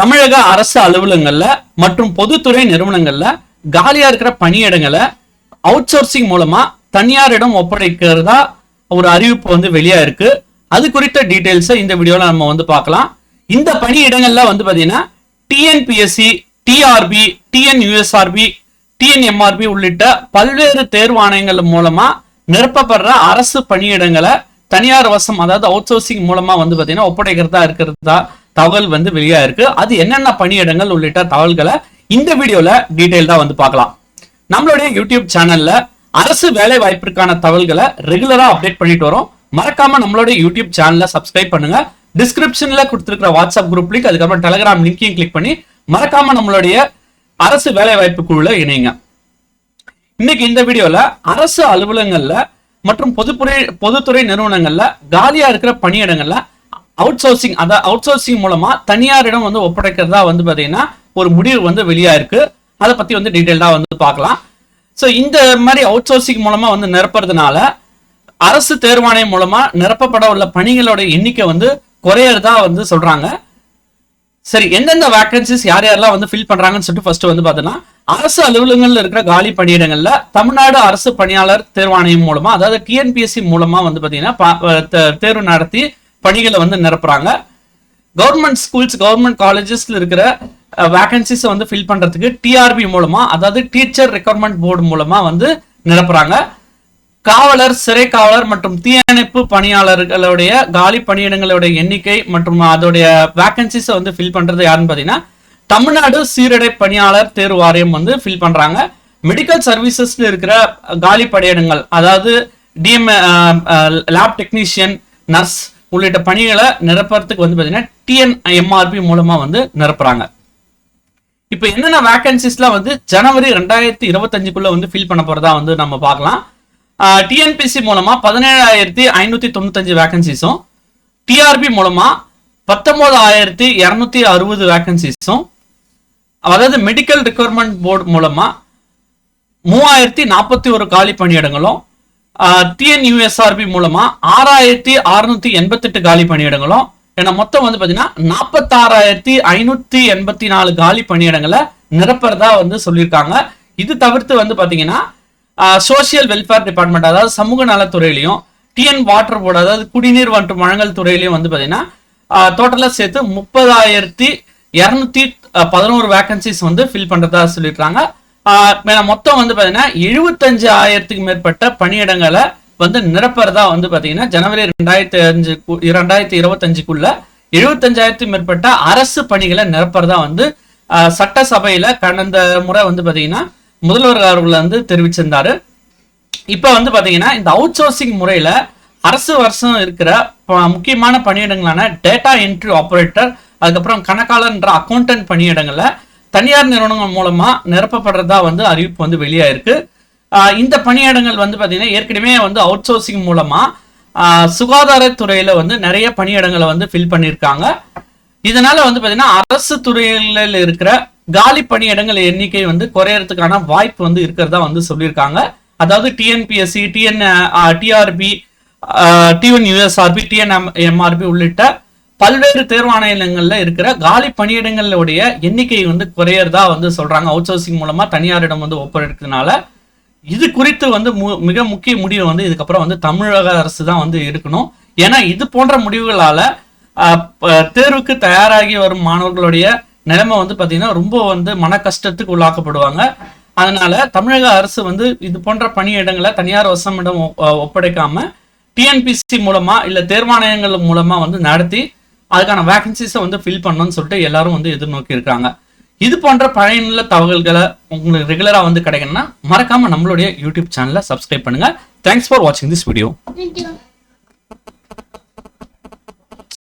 தமிழக அரசு அலுவலகங்கள்ல மற்றும் பொதுத்துறை நிறுவனங்கள்ல காலியா இருக்கிற பணியிடங்களை அவுட் சோர்சிங் மூலமா தனியாரிடம் ஒப்படைக்கிறதா ஒரு அறிவிப்பு வந்து வெளியா இருக்கு. அது குறித்த டீடைல்ஸ் இந்த வீடியோல நம்ம வந்து பார்க்கலாம். இந்த பணியிடங்கள்ல வந்து பாத்தீங்கன்னா டிஎன்பிஎஸ்சி, டிஆர்பி, டிஎன்யூஎஸ்ஆர்பி, டிஎன்எம்ஆர்பி உள்ளிட்ட பல்வேறு தேர்வாணையங்கள் மூலமா நிரப்பப்படுற அரசு பணியிடங்களை தனியார் வசம், அதாவது அவுட் சோர்சிங் மூலமா வந்து பாத்தீங்கன்னா ஒப்படைக்கிறதா இருக்கிறதா தகவல் வந்து வெளியா இருக்கு. அது என்னென்ன பணியிடங்கள் உள்ளிட்ட தகவல்களை இந்த வீடியோல டீடைல்டா வந்து பார்க்கலாம். நம்மளுடைய யூடியூப் சேனல்ல அரசு வேலை வாய்ப்பிற்கான தகவல்களை ரெகுலரா அப்டேட் பண்ணிட்டு வரோம். மறக்காம நம்மளுடைய யூடியூப் சேனலை சப்ஸ்கிரைப் பண்ணுங்க. டிஸ்கிரிப்ஷன்ல கொடுத்திருக்கிற வாட்ஸ்அப் குரூப் லிங்க், அதுக்கப்புறம் டெலிகிராம் லிங்கையும் கிளிக் பண்ணி மறக்காம நம்மளுடைய அரசு வேலை வாய்ப்பு குழுல இணைங்க. இன்னைக்கு இந்த வீடியோல அரசு அலுவலகங்கள்ல மற்றும் பொதுத்துறை நிறுவனங்கள்ல காலியா இருக்கிற பணியிடங்கள்ல அவுட் சோர்சிங், அதாவது அவுட் சோர்சிங் மூலமா தனியாரிடம் வந்து ஒப்படைக்கிறதா வந்து பாத்தீங்கன்னா ஒரு முடிவு வந்து வெளியா இருக்கு. அதை பத்தி வந்து டீடைல்டா வந்து பார்க்கலாம். சோ இந்த மாதிரி அவுட் சோர்சிங் மூலமா வந்து நிரப்புறதுனால அரசு தேர்வாணையம் மூலமா நிரப்பப்பட உள்ள பணிகளோட எண்ணிக்கை வந்து குறையறதா வந்து சொல்றாங்க. சரி, எந்தெந்த வேகன்சிஸ் யார் யாரெல்லாம் வந்து ஃபில் பண்றாங்கன்னு சொல்லிட்டு ஃபர்ஸ்ட் வந்து பாத்தீங்கன்னா, அரசு அலுவலகங்கள்ல இருக்கிற காலி பணியிடங்கள்ல தமிழ்நாடு அரசு பணியாளர் தேர்வாணையம் மூலமா, அதாவது டிஎன்பிஎஸ்சி மூலமா வந்து பாத்தீங்கன்னா தேர்வு நடத்தி பணிகளை வந்து நிரப்புறாங்க. கவர்மெண்ட் ஸ்கூல்ஸ், கவர்மெண்ட் காலேஜஸ்ல இருக்கிற வேகன்சிஸ் வந்து ஃபில் பண்றதுக்கு டிஆர்பி மூலமா, அதாவது டீச்சர் ரெக்ரூட்மெண்ட் போர்டு மூலமா வந்து நிரப்புறாங்க. காவலர், சிறை காவலர் மற்றும் தீயணைப்பு பணியாளர்களுடைய காலி பணியிடங்களுடைய எண்ணிக்கை மற்றும் அதோடைய வேகன்சிஸ் வந்து ஃபில் பண்றது யாருன்னு பாத்தீங்கன்னா தமிழ்நாடு சீருடை பணியாளர் தேர்வு வாரியம் வந்து ஃபில் பண்றாங்க. மெடிக்கல் சர்வீசஸ்ல இருக்கிற காலி பணியிடங்கள், அதாவது லேப் டெக்னீஷியன், நர்ஸ் உள்ளிட்ட பணிகளை நிரப்புறதுக்கு வந்து பாத்தீங்கன்னா டிஎன்எம்ஆர்பி மூலமா வந்து நிரப்புறாங்க. இப்ப என்னென்ன வேகன்சிஸ்லாம் வந்து ஜனவரி 2025 வந்து ஃபில் பண்ண போறதா வந்து நம்ம பார்க்கலாம். டிஎன்பிசி மூலமா 17,595 வேகன்சிஸும், டிஆர்பி மூலமா 19,260 வேகன்சிஸும், அதாவது மெடிக்கல் ரெக்ரூட்மெண்ட் போர்டு மூலமா 3,041 காலி பணியிடங்களும், டிஎன்யூஎஸ்ஆர்பி மூலமா 6,688 காலி பணியிடங்களும் என மொத்தம் வந்து பாத்தீங்கன்னா 46,584 காலி பணியிடங்களை நிரப்புறதா வந்து சொல்லியிருக்காங்க. இது தவிர்த்து வந்து பாத்தீங்கன்னா சோசியல் வெல்ஃபேர் டிபார்ட்மெண்ட், அதாவது சமூக நலத்துறையிலையும், டிஎன் வாட்டர் போர்டு, அதாவது குடிநீர் மற்றும் வழங்கல் துறையிலையும் வந்து பாத்தீங்கன்னா டோட்டலா சேர்த்து 30,211 வேகன்சிஸ் வந்து ஃபில் பண்றதா சொல்லியிருக்காங்க. மொத்தம் வந்து பாத்தீங்கன்னா 75,000க்கு மேற்பட்ட பணியிடங்களை வந்து நிரப்புறதா வந்து பாத்தீங்கன்னா ஜனவரி 2025 75,000க்கு மேற்பட்ட அரசு பணிகளை நிரப்புறதா வந்து சட்டசபையில கடந்த முறை வந்து பாத்தீங்கன்னா முதல்வர் அவர்கள் வந்து தெரிவிச்சிருந்தாரு. இப்ப வந்து பாத்தீங்கன்னா இந்த அவுட் சோர்சிங் முறையில அரசு வருஷம் இருக்கிற முக்கியமான பணியிடங்களான டேட்டா என்ட்ரி ஆபரேட்டர், அதுக்கப்புறம் கணக்காளர்ன்ற அக்கௌண்டன்ட் பணியிடங்கள்ல தனியார் நிறுவனங்கள் மூலமா நிரப்பப்படுறதா வந்து அறிவிப்பு வந்து வெளியாயிருக்கு. இந்த பணியிடங்கள் வந்து பாத்தீங்கன்னா ஏற்கனவே வந்து அவுட் சோர்சிங் மூலமா சுகாதாரத்துறையில வந்து நிறைய பணியிடங்களை வந்து ஃபில் பண்ணியிருக்காங்க. இதனால வந்து பாத்தீங்கன்னா அரசு துறையில இருக்கிற காலி பணியிடங்கள் எண்ணிக்கை வந்து குறையறதுக்கான வாய்ப்பு வந்து இருக்கிறதா வந்து சொல்லியிருக்காங்க. அதாவது டிஎன்பிஎஸ்சி, டிஆர்பி, டிஎன்யூஎஸ்ஆர்பி, டிஎன்எம்ஆர்பி உள்ளிட்ட பல்வேறு தேர்வாணையங்கள்ல இருக்கிற காலி பணியிடங்களுடைய எண்ணிக்கை வந்து குறையறதா வந்து சொல்றாங்க. அவுட் சோர்சிங் மூலமா தனியாரிடம் வந்து ஒப்படைக்கிறதுனால இது குறித்து வந்து மிக முக்கிய முடிவு வந்து இதுக்கப்புறம் வந்து தமிழக அரசு தான் வந்து எடுக்கணும். ஏன்னா இது போன்ற முடிவுகளால தேர்வுக்கு தயாராகி வரும் மாணவர்களுடைய நிலைமை வந்து பாத்தீங்கன்னா ரொம்ப வந்து மன கஷ்டத்துக்கு உள்ளாக்கப்படுவாங்க. அதனால தமிழக அரசு வந்து இது போன்ற பணியிடங்களை தனியார் வசமிடம் ஒப்படைக்காம டிஎன்பிசி மூலமா இல்ல தேர்வாணையங்கள் மூலமா வந்து நடத்தி அதுக்கான வேகன்சிஸை வந்து ஃபில் பண்ணணும்னு சொல்லிட்டு எல்லாரும் வந்து எதிர்நோக்கி இருக்காங்க. இது போன்ற பயனுள்ள தகவல்களை உங்களுக்கு ரெகுலரா வந்து கிடைக்கணும்னா மறக்காம நம்மளுடைய யூடியூப் சேனலை சப்ஸ்கிரைப் பண்ணுங்க. தேங்க்ஸ் ஃபார் வாட்சிங் திஸ் வீடியோ.